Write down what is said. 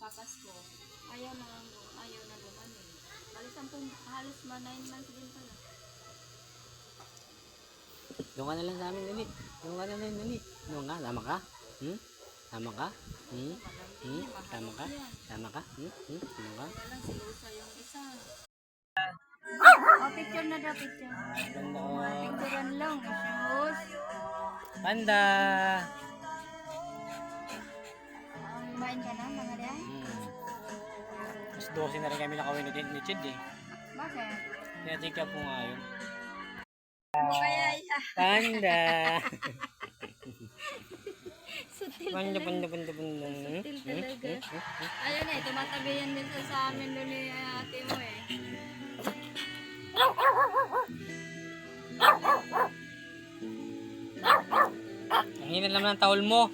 magpapasko. Ayaw na naman eh. Halos 9 months din pala. Doon ka na lang sa amin, Nani. Doon ka na lang, Nani. Doon ka, tama ka? Tama ka? Tama ka? Tama ka? Tama ka? Wala lang si Lusa yung isa. Picture na daw, picture. Picturean lang. Shoes. Panda! Kumain ka na, mga riyan? Mas 12 na rin kami nakawin ni Chid eh. Bakit? Kaya-check up ko nga yun. Ano kaya iya? Panda! Sutil Panda, talaga. panda. Sutil talaga. Ayun eh, tumatabi yan din sa amin doon ni ate mo eh. Ang hina naman ang tahol mo.